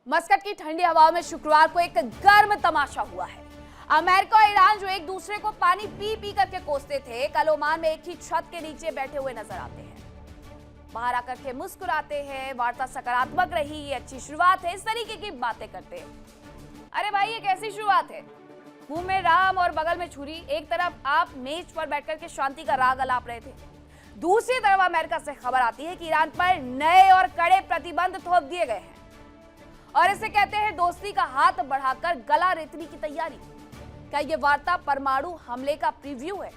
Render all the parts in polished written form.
Muscat की ठंडी हवाओं में शुक्रवार को एक गर्म तमाशा हुआ है। अमेरिका और ईरान जो एक दूसरे को पानी पी पी करके कोसते थे, कल ओमान में एक ही छत के नीचे बैठे हुए नजर आते हैं। बाहर आकर के मुस्कुराते हैं, वार्ता सकारात्मक रही, ये अच्छी शुरुआत है, इस तरीके की बातें करते हैं। अरे भाई, ये कैसी शुरुआत है? मुंह में राम और बगल में छुरी। एक तरफ आप मेज पर बैठकर के शांति का राग अलाप रहे थे, दूसरी तरफ अमेरिका से खबर आती है कि ईरान पर नए और कड़े प्रतिबंध थोप दिए गए हैं और इसे कहते हैं दोस्ती का हाथ बढ़ाकर गला रेतने की तैयारी। क्या ये वार्ता परमाणु हमले का प्रीव्यू है?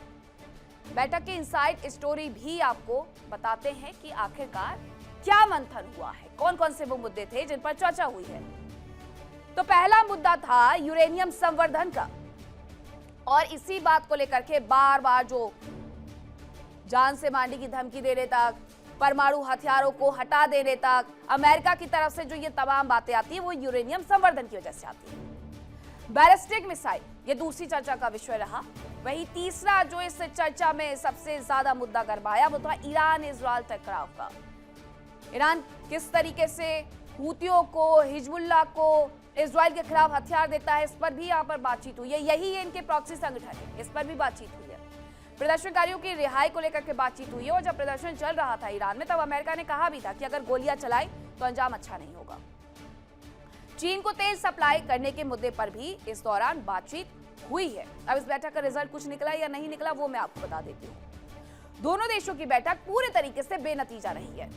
बैठक की इनसाइड स्टोरी भी आपको बताते हैं कि आखिरकार क्या मंथन हुआ है, कौन कौन से वो मुद्दे थे जिन पर चर्चा हुई है। तो पहला मुद्दा था यूरेनियम संवर्धन का, और इसी बात को लेकर के बार बार जो जान से मारने की धमकी देने तक, परमाणु हथियारों को हटा देने तक, अमेरिका की तरफ से जो ये तमाम बातें आती है वो यूरेनियम संवर्धन की वजह से आती है। बैलिस्टिक मिसाइल ये दूसरी चर्चा का विषय रहा। वही तीसरा जो इस चर्चा में सबसे ज्यादा मुद्दा गरमाया वो था ईरान इजराइल टकराव का। ईरान किस तरीके से हूतियों को, हिजबुल्लाह को इजराइल के खिलाफ हथियार देता है, इस पर भी यहाँ पर बातचीत हुई है। यही है इनके प्रॉक्सी संगठन है, इस पर भी बातचीत हुई है। प्रदर्शनकारियों की रिहाई को लेकर के बातचीत हुई है, और जब प्रदर्शन चल रहा था ईरान में, तब अमेरिका ने कहा भी था कि अगर गोलियां चलाई तो अंजाम अच्छा नहीं होगा। चीन को तेल सप्लाई करने के मुद्दे पर भी इस दौरान बातचीत हुई है। अब इस बैठक का रिजल्ट कुछ निकला या नहीं निकला वो मैं आपको बता देती हूँ। दोनों देशों की बैठक पूरे तरीके से बेनतीजा रही है।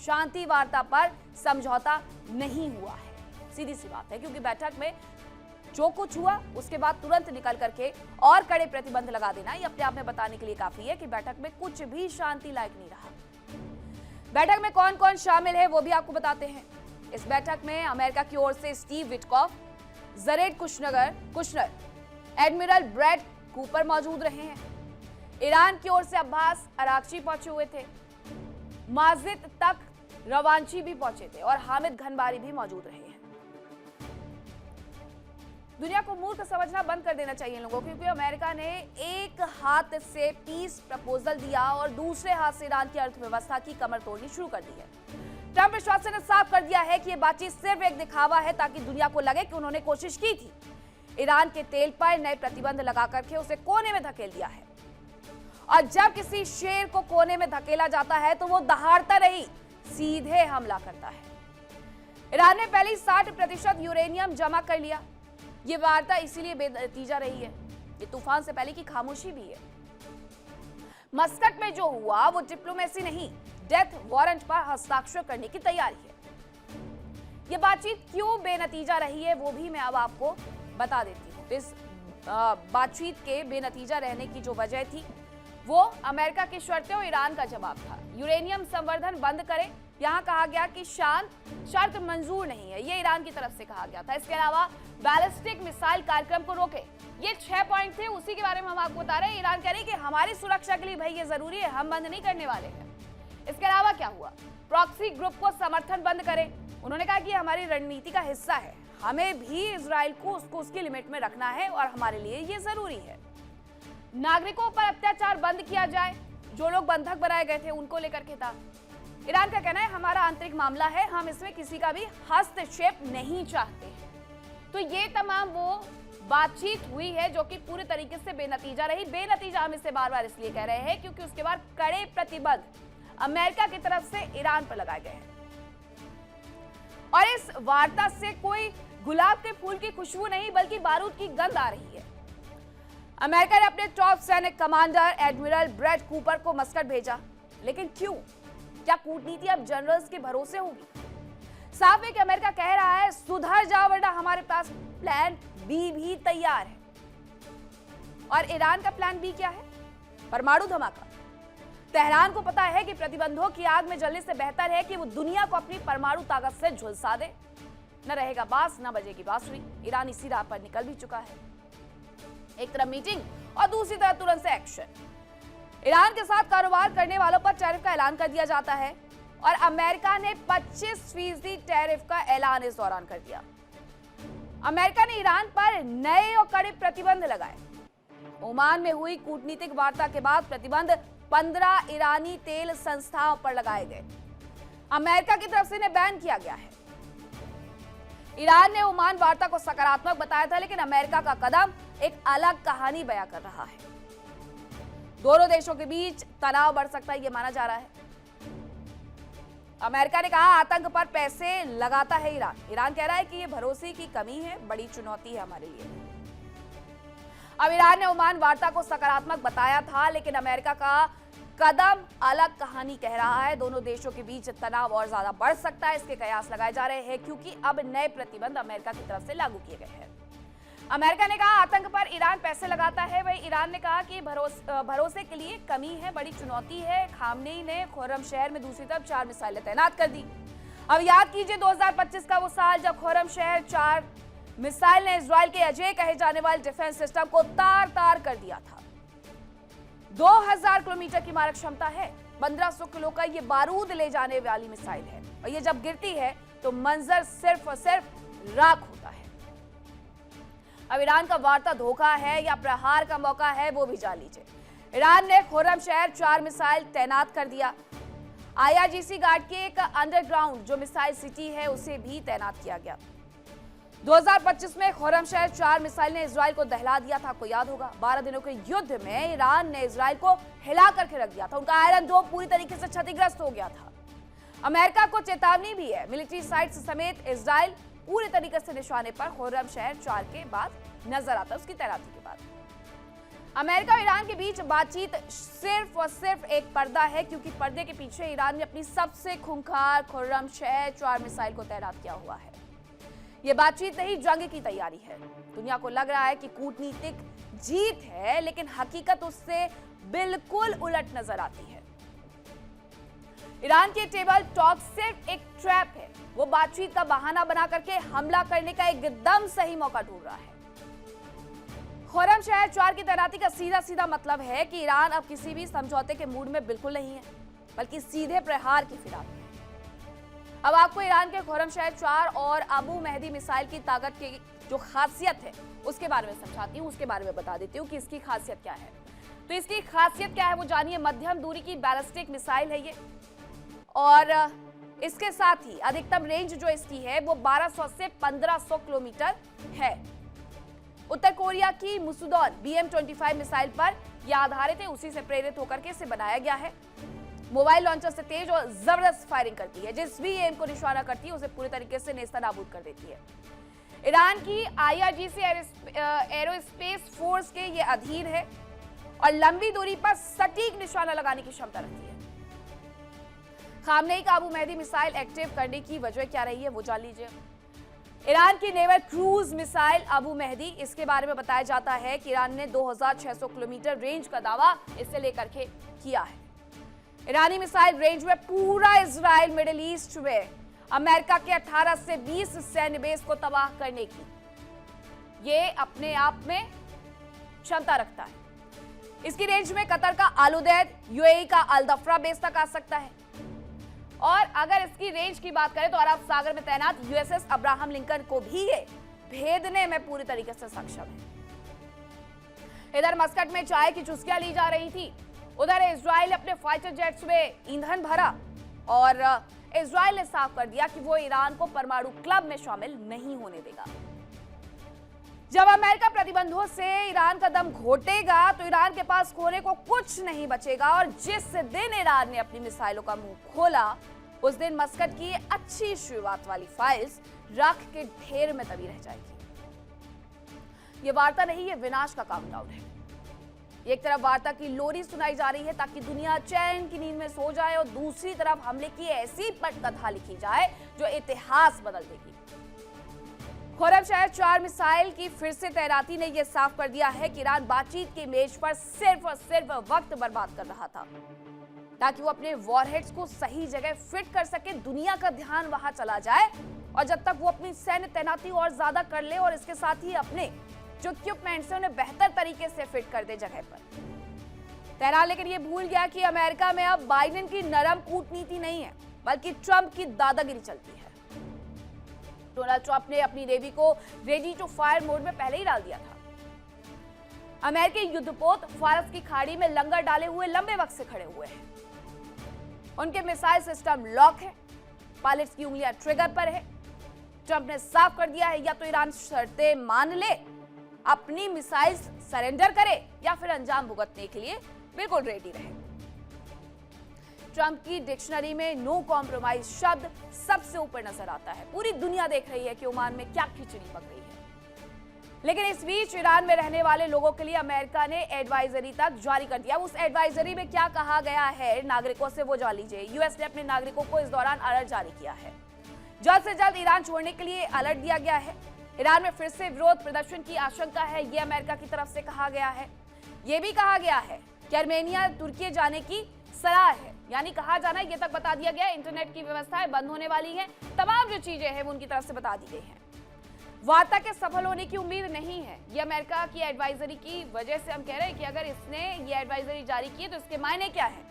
शांति वार्ता पर समझौता नहीं हुआ है, सीधी सी बात है, क्योंकि बैठक में जो कुछ हुआ उसके बाद तुरंत निकल करके और कड़े प्रतिबंध लगा देना ये अपने आप में बताने के लिए काफी है कि बैठक में कुछ भी शांति लायक नहीं रहा। बैठक में कौन कौन शामिल है वो भी आपको बताते हैं। इस बैठक में अमेरिका की ओर से Steve Witkoff, Jared Kushner, admiral Brad Cooper मौजूद रहे हैं। ईरान की ओर से अब्बास अरागची पहुंचे हुए थे, माजिद तक रवांची भी पहुंचे थे और हामिद घनबारी भी मौजूद रहे हैं। दुनिया को मूर्ख समझना बंद कर देना चाहिए लोगों को, क्योंकि अमेरिका ने एक हाथ से पीस प्रपोजल दिया और दूसरे हाथ से ईरान की अर्थव्यवस्था की कमर तोड़नी शुरू कर दी है। ट्रंप प्रशासन ने साफ कर दिया है कि यह बातचीत सिर्फ एक दिखावा है ताकि दुनिया को लगे कि उन्होंने कोशिश की थी। ईरान के तेल पर नए प्रतिबंध लगा करके उसे कोने में धकेल दिया है, और जब किसी शेर को कोने में धकेला जाता है तो वो दहाड़ता नहीं, सीधे हमला करता है। ईरान ने पहले 60% यूरेनियम जमा कर लिया। ये वार्ता इसीलिए बेनतीजा रही है, ये तूफान से पहले की खामोशी भी है। मस्कट में जो हुआ वो डिप्लोमेसी नहीं, डेथ वारंट पर हस्ताक्षर करने की तैयारी है। ये बातचीत क्यों बेनतीजा रही है वो भी मैं अब आपको बता देती हूँ। इस बातचीत के बेनतीजा रहने की जो वजह थी वो अमेरिका की शर्तें और ईरान का जवाब था। यूरेनियम संवर्धन बंद करें, यहाँ कहा गया कि शर्त मंजूर नहीं है, ये ईरान की तरफ से कहा गया था। इसके अलावा बैलिस्टिक मिसाइल कार्यक्रम को रोके, ये 6 पॉइंट थे, उसी के बारे में हम आपको बता रहे हैं। ईरान कह रही है कि हमारी सुरक्षा के लिए भाई ये जरूरी है, हम बंद नहीं करने वाले हैं। इसके अलावा क्या हुआ? प्रॉक्सी ग्रुप को समर्थन बंद करें, उन्होंने कहा कि हमारी रणनीति का हिस्सा है, हमें भी इजराइल को उसकी लिमिट में रखना है और हमारे लिए ये जरूरी है। नागरिकों पर अत्याचार बंद किया जाए, जो लोग बंधक बनाए गए थे उनको लेकर के था। ईरान का कहना है हमारा आंतरिक मामला है, हम इसमें किसी का भी हस्तक्षेप नहीं चाहते। तो ये तमाम वो बातचीत हुई है जो कि पूरे तरीके से बेनतीजा रही। बेनतीजा हम इसे बार बार इसलिए कह रहे हैं क्योंकि उसके बाद कड़े प्रतिबंध अमेरिका की तरफ से ईरान पर लगाए गए हैं, और इस वार्ता से कोई गुलाब के फूल की खुशबू नहीं बल्कि बारूद की गंध आ रही है। अमेरिका ने अपने टॉप सैनिक कमांडर एडमिरल ब्रैड कूपर को मस्कट भेजा, लेकिन क्यों? क्या कूटनीति अब जनरल्स के भरोसे होगी? साफ है कि अमेरिका कह रहा है सुधर जाओ वरना हमारे पास प्लान बी भी तैयार है। और ईरान का प्लान बी क्या है? परमाणु धमाका। तेहरान को पता है कि प्रतिबंधों की आग में जलने से बेहतर है कि वो दुनिया को अपनी परमाणु ताकत से झुलसा दे। न रहेगा बांस न बजेगी बांसुरी। ईरान इसी राह पर निकल भी चुका है। एक तरफ मीटिंग और दूसरी तरफ तुरंत से एक्शन। ईरान के साथ कारोबार करने वालों पर टैरिफ का ऐलान कर दिया जाता है, और अमेरिका ने 25% टैरिफ का ऐलान इस दौरान कर दिया। अमेरिका ने ईरान पर नए और कड़े प्रतिबंध लगाए। ओमान में हुई कूटनीतिक वार्ता के बाद प्रतिबंध 15 ईरानी तेल संस्थाओं पर लगाए गए। अमेरिका की तरफ से इन्हें बैन किया गया है। ईरान ने ओमान वार्ता को सकारात्मक बताया था, लेकिन अमेरिका का कदम एक अलग कहानी बयां कर रहा है। दोनों देशों के बीच तनाव बढ़ सकता है, यह माना जा रहा है। अमेरिका ने कहा आतंक पर पैसे लगाता है ईरान। ईरान कह रहा है कि यह भरोसे की कमी है, बड़ी चुनौती है हमारे लिए। अब ईरान ने ओमान वार्ता को सकारात्मक बताया था, लेकिन अमेरिका का कदम अलग कहानी कह रहा है। दोनों देशों के बीच तनाव और ज्यादा बढ़ सकता है, इसके कयास लगाए जा रहे हैं, क्योंकि अब नए प्रतिबंध अमेरिका की तरफ से लागू किए गए हैं। अमेरिका ने कहा आतंक पर ईरान पैसे लगाता है, वहीं ईरान ने कहा कि भरोसे के लिए कमी है, बड़ी चुनौती है। खामनेई ने खुर्रमशहर में दूसरी तरफ 4 मिसाइलें तैनात कर दी। अब याद कीजिए 2025 का वो साल जब खुर्रमशहर 4 मिसाइल ने इजराइल के अजय कहे जाने वाले डिफेंस सिस्टम को तार तार कर दिया था। 2000 किलोमीटर की मारक क्षमता है, 1500 किलो का ये बारूद ले जाने वाली मिसाइल है, और ये जब गिरती है तो मंजर सिर्फ और सिर्फ राख होता है। अब ईरान का वार्ता धोखा है या प्रहार का मौका है, वो भी जान लीजिए। ईरान ने खुर्रमशहर 4 मिसाइल तैनात कर दिया। IRGC गार्ड के एक अंडरग्राउंड जो मिसाइल सिटी है उसे भी तैनात किया गया। 2025 में खुर्रमशहर 4 मिसाइल ने इजराइल को दहला दिया था, आपको याद होगा। 12 दिनों के युद्ध में ईरान ने इजराइल को हिला करके रख दिया था। उनका आयरन डोम पूरी तरीके से क्षतिग्रस्त हो गया था। अमेरिका को चेतावनी भी है, मिलिट्री साइट्स समेत इजराइल पूरी तरीके से निशाने पर खुर्रमशहर 4 के बाद नजर आता है, उसकी तैनाती के बाद। अमेरिका और ईरान के बीच बातचीत सिर्फ और सिर्फ एक पर्दा है, क्योंकि पर्दे के पीछे ईरान ने अपनी सबसे खूंखार खुर्रमशहर 4 मिसाइल को तैनात किया हुआ है। ये बातचीत नहीं, जंग की तैयारी है। दुनिया को लग रहा है कि कूटनीतिक जीत है, लेकिन हकीकत उससे बिल्कुल उलट नजर आती है। ईरान के टेबल टॉक सिर्फ एक ट्रैप है, वो बातचीत का बहाना बना करके हमला करने का एकदम सही मौका ढूंढ रहा है। खुर्रमशहर 4 की तैनाती का सीधा सीधा मतलब है कि ईरान अब किसी भी समझौते के मूड में बिल्कुल नहीं है, बल्कि सीधे प्रहार की फिराक में। अब आपको ईरान के खुर्रमशहर 4 और अबू मेहदी मिसाइल की ताकत की जो खासियत है उसके बारे में समझाती हूँ, उसके बारे में बता देती हूँ कि इसकी खासियत क्या है। तो इसकी खासियत क्या है वो जानिए। मध्यम दूरी की बैलिस्टिक मिसाइल है ये, और इसके साथ ही अधिकतम रेंज जो इसकी है वो 1200 से 1500 किलोमीटर है। उत्तर कोरिया की मुसुदोन BM-25 मिसाइल पर यह आधारित है, उसी से प्रेरित होकर के इसे बनाया गया है। मोबाइल लॉन्चर से तेज और जबरदस्त फायरिंग करती है, जिस भी एम को निशाना करती है उसे पूरी तरीके से नेस्तनाबूद कर देती है। ईरान की IRGC एरोस्पेस फोर्स के ये अधीन है और लंबी दूरी पर सटीक निशाना लगाने की क्षमता रखती है। खामनेई का अबू मेहदी मिसाइल एक्टिव करने की वजह क्या रही है वो जान लीजिए। ईरान की naval cruise missile Abu Mahdi, इसके बारे में बताया जाता है कि ईरान ने 2600 किलोमीटर रेंज का दावा इससे लेकर के किया है। ईरानी मिसाइल रेंज में पूरा इजराइल, मिडिल ईस्ट में अमेरिका के 18 से 20 सैन्य बेस को तबाह करने की ये अपने आप में क्षमता रखता है। इसकी रेंज में कतर का आल-उदैद, UAE का अल-दफ्रा बेस तक आ सकता है। और अगर इसकी रेंज की बात करें तो अरब सागर में तैनात USS अब्राहम लिंकन को भी ये भेदने में पूरी तरीके से सक्षम है। इधर मस्कट में चाय की चुस्कियां ली जा रही थी, उधर इजराइल अपने फाइटर जेट्स में ईंधन भरा और इजराइल ने साफ कर दिया कि वो ईरान को परमाणु क्लब में शामिल नहीं होने देगा। जब अमेरिका प्रतिबंधों से ईरान का दम घोटेगा तो ईरान के पास खोने को कुछ नहीं बचेगा, और जिस दिन ईरान ने अपनी मिसाइलों का मुंह खोला उस दिन मस्कट की अच्छी शुरुआत वाली फाइल्स राख के ढेर में दबी रह जाएगी। ये वार्ता नहीं, ये विनाश का काउंटडाउन है। एक तरफ वार्ता की लोरी सुनाई जा रही है ताकि दुनिया चैन की नींद में सो जाए, और दूसरी तरफ हमले की ऐसी पटकथा लिखी जाए जो इतिहास बदल देगी। खुर्रमशहर 4 मिसाइल की फिर से तैनाती ने यह साफ कर दिया है कि ईरान बातचीत की मेज पर सिर्फ और सिर्फ वक्त बर्बाद कर रहा था ताकि वो अपने वॉरहेड्स को सही जगह फिट कर सके, दुनिया का ध्यान वहां चला जाए, और जब तक वो अपनी सैन्य तैनाती और ज्यादा कर ले और इसके साथ ही अपने जो इक्विपमेंट्स है उन्हें बेहतर तरीके से फिट कर दे जगह पर तैनात। लेकिन ये भूल गया कि अमेरिका में अब बाइडेन की नरम कूटनीति नहीं है, बल्कि ट्रंप की दादागिरी चलती है। डोनाल्ड ट्रंप ने अपनी नेवी को रेडी टू फायर मोड में पहले ही डाल दिया था। अमेरिकी युद्धपोत फारस की खाड़ी में लंगर डाले हुए लंबे वक्त से खड़े हुए हैं। उनके मिसाइल सिस्टम लॉक है, पायलट्स की उंगलियां ट्रिगर पर है। ट्रंप ने साफ कर दिया है या तो ईरान शर्तें मान ले, अपनी मिसाइल सरेंडर करे या फिर अंजाम भुगतने के लिए बिल्कुल रेडी रहे। ट्रंप की डिक्शनरी में नो कॉम्प्रोमाइज शब्द सबसे ऊपर नजर आता है। पूरी दुनिया देख रही है कि ओमान में क्या खिचड़ी पक रही है। लेकिन इस बीच ईरान में रहने वाले लोगों के लिए अमेरिका ने एडवाइजरी तक जारी कर दिया। उस एडवाइजरी में क्या कहा गया है नागरिकों से, वो जान लीजिए। यूएस ने अपने नागरिकों को इस दौरान अलर्ट जारी किया है। जल्द से जल्द ईरान छोड़ने के लिए अलर्ट दिया गया है। ईरान में फिर से विरोध प्रदर्शन की आशंका है, ये अमेरिका की तरफ से कहा गया है। यह भी कहा गया है कि आर्मेनिया तुर्की जाने की सलाह है, यानी कहा जाना ये तक बता दिया गया, इंटरनेट की व्यवस्थाएं बंद होने वाली हैं, तमाम जो चीजें हैं वो उनकी तरफ से बता दी गई हैं। वार्ता के सफल होने की उम्मीद नहीं है। ये अमेरिका की एडवाइजरी की वजह से हम कह रहे हैं कि अगर इसने ये एडवाइजरी जारी की तो इसके मायने क्या है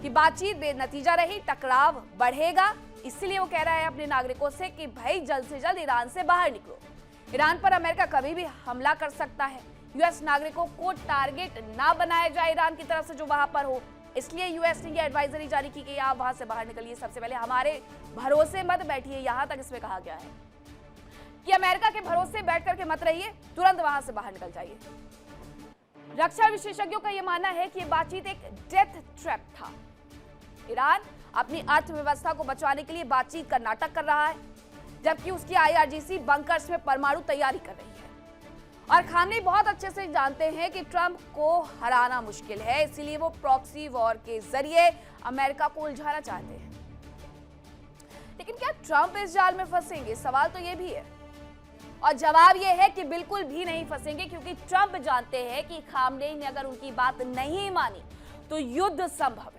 कि बातचीत बेनतीजा रही, टकराव बढ़ेगा। इसलिए वो कह रहा है अपने नागरिकों से कि भाई जल्द से जल्द ईरान से बाहर निकलो। ईरान पर अमेरिका कभी भी हमला कर सकता है। यूएस नागरिकों को टारगेट ना बनाया जाए ईरान की तरफ से जो वहां पर हो, इसलिए यूएस ने ये एडवाइजरी जारी की कि आप वहां से बाहर निकलिए, सबसे पहले हमारे भरोसे मत बैठिए। यहां तक इसमें कहा गया है कि अमेरिका के भरोसे बैठ करके मत रहिए, तुरंत वहां से बाहर निकल जाइए। रक्षा विशेषज्ञों का यह मानना है कि यह बातचीत एक डेथ ट्रैप था। ईरान अपनी अर्थव्यवस्था को बचाने के लिए बातचीत का नाटक कर रहा है, जबकि उसकी आईआरजीसी बंकर्स में परमाणु तैयारी कर रही है। और खामनेई बहुत अच्छे से जानते हैं कि ट्रंप को हराना मुश्किल है, इसीलिए वो प्रॉक्सी वॉर के जरिए अमेरिका को उलझाना चाहते हैं। लेकिन क्या ट्रंप इस जाल में फंसेंगे? सवाल तो ये भी है, और जवाब ये है कि बिल्कुल भी नहीं फंसेंगे, क्योंकि ट्रंप जानते हैं कि खामनेई ने अगर उनकी बात नहीं मानी तो युद्ध संभव है।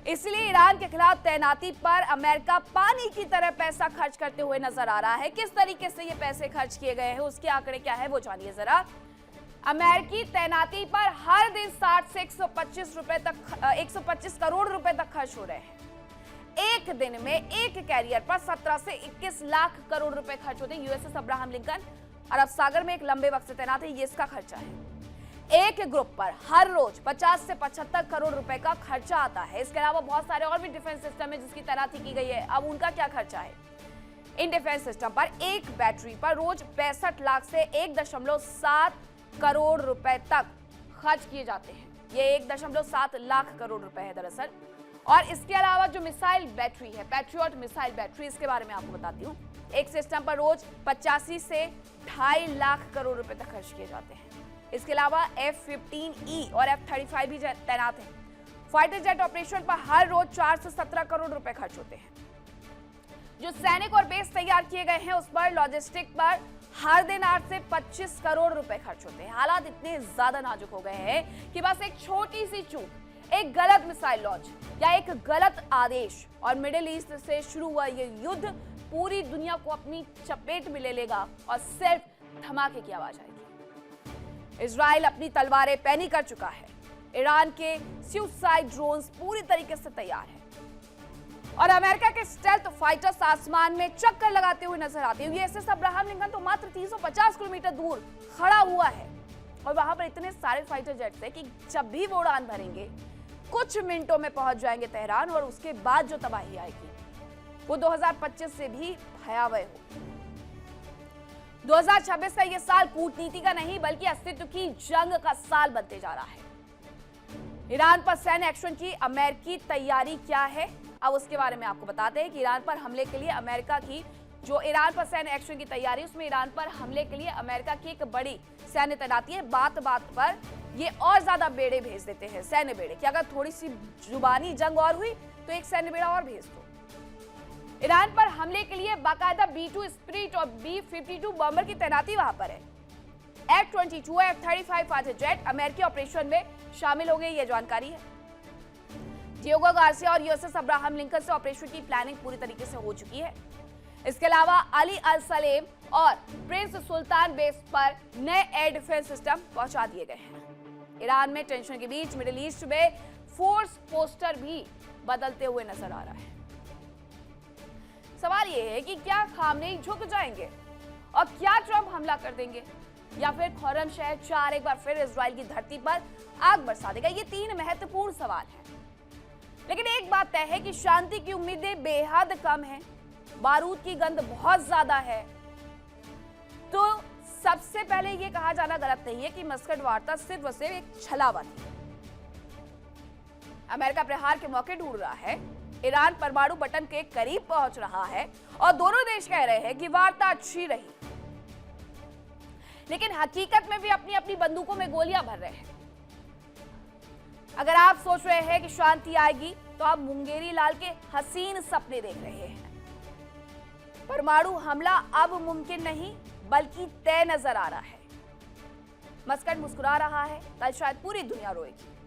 इसलिए ईरान के खिलाफ तैनाती पर अमेरिका पानी की तरह पैसा खर्च करते हुए नजर आ रहा है। किस तरीके से ये पैसे खर्च किए गए हैं, उसके आंकड़े क्या है वो जानिए जरा। अमेरिकी तैनाती पर हर दिन 60 से 125 करोड़ रुपए तक खर्च हो रहे हैं। एक दिन में एक कैरियर पर 17 से 21 लाख करोड़ रुपए खर्च होते हैं। यूएसएस अब्राहम लिंकन अरब सागर में एक लंबे वक्त से तैनात है, ये इसका खर्चा है। एक ग्रुप पर हर रोज 50 से 75 करोड़ रुपए का खर्चा आता है। इसके अलावा बहुत सारे और भी डिफेंस सिस्टम है जिसकी तैनाती की गई है। अब उनका क्या खर्चा है? इन डिफेंस सिस्टम पर एक बैटरी पर रोज 65 लाख से 1.7 करोड़ रुपए तक खर्च किए जाते हैं। ये 1.7 लाख करोड़ रुपए है दरअसल। और इसके अलावा जो मिसाइल बैटरी है, पैट्रियट मिसाइल बैटरी, इसके बारे में आपको बताती हूँ। एक सिस्टम पर रोज 85 से 2.5 लाख करोड़ रुपए तक खर्च किए जाते हैं। इसके अलावा F-15E और F-35 भी तैनात हैं। फाइटर जेट ऑपरेशन पर हर रोज 4 से 17 करोड़ रुपए खर्च होते हैं। जो सैनिक और बेस तैयार किए गए हैं उस पर, लॉजिस्टिक पर हर दिन 8 से 25 करोड़ रुपए खर्च होते हैं। हालात इतने ज्यादा नाजुक हो गए हैं कि बस एक छोटी सी चूक, एक गलत मिसाइल लॉन्च या एक गलत आदेश और मिडिल ईस्ट से शुरू हुआ ये युद्ध पूरी दुनिया को अपनी चपेट में ले लेगा और सिर्फ धमाके की आवाज आएगी। इजराइल अपनी तलवारें पैनी कर चुका है। ईरान के सुसाइड ड्रोन्स पूरी तरीके से तैयार हैं और अमेरिका के स्टेल्थ फाइटर्स आसमान में चक्कर लगाते हुए नजर आते हैं। यूएसएस अब्राहम लिंकन तो मात्र 350 किलोमीटर दूर खड़ा हुआ है और वहां पर इतने सारे फाइटर जेट्स हैं कि जब भी वो उड़ान भरेंगे कुछ मिनटों में पहुंच जाएंगे तेहरान, और उसके बाद जो तबाही आएगी वो 2025 से भी भयावह हो। 2026 का ये साल कूटनीति का नहीं बल्कि अस्तित्व की जंग का साल बनते जा रहा है। ईरान पर सैन्य एक्शन की अमेरिकी तैयारी क्या है, अब उसके बारे में आपको बताते हैं कि ईरान पर हमले के लिए अमेरिका की जो ईरान पर सैन्य एक्शन की तैयारी, उसमें ईरान पर हमले के लिए अमेरिका की एक बड़ी सैन्य तैनाती है। बात बात पर ये और ज्यादा बेड़े भेज देते हैं, सैन्य बेड़े, कि अगर थोड़ी सी जुबानी जंग और हुई तो एक सैन्य बेड़ा और भेज दो। ईरान पर हमले के लिए बाकायदा B-2 स्पिरिट और B-52 बॉम्बर की तैनाती वहां पर है। F-22 और F-35 फाइटर जेट अमेरिकी ऑपरेशन में शामिल हो गए, ये जानकारी है। डिएगो गार्सिया और यूएसएस अब्राहम लिंकन से ऑपरेशन की प्लानिंग पूरी तरीके से हो चुकी है। इसके अलावा अली अल सलेम और प्रिंस सुल्तान बेस पर नए एयर डिफेंस सिस्टम पहुंचा दिए गए हैं। ईरान में टेंशन के बीच मिडिल ईस्ट में फोर्स पोस्टर भी बदलते हुए नजर आ रहा है। सवाल यह है कि क्या खामनेई झुक जाएंगे और क्या ट्रंप हमला कर देंगे, या फिर खौरमशहर 4 एक बार फिर इजराइल की धरती पर आग बरसा देगा? ये 3 महत्वपूर्ण सवाल हैं। लेकिन एक बात तय है कि शांति की उम्मीदें बेहद कम हैं। बारूद की गंध बहुत ज्यादा है। तो सबसे पहले ये कहा जाना गलत नहीं है कि मस्कट वार्ता सिर्फ और सिर्फ एक छलावा थी। अमेरिका प्रहार के मौके ढूंढ रहा है, ईरान परमाणु बटन के करीब पहुंच रहा है और दोनों देश कह रहे हैं कि वार्ता अच्छी रही, लेकिन हकीकत में भी अपनी अपनी बंदूकों में गोलियां भर रहे हैं। अगर आप सोच रहे हैं कि शांति आएगी तो आप मुंगेरी लाल के हसीन सपने देख रहे हैं। परमाणु हमला अब मुमकिन नहीं बल्कि तय नजर आ रहा है। मस्कट मुस्कुरा रहा है, कल शायद पूरी दुनिया रोएगी।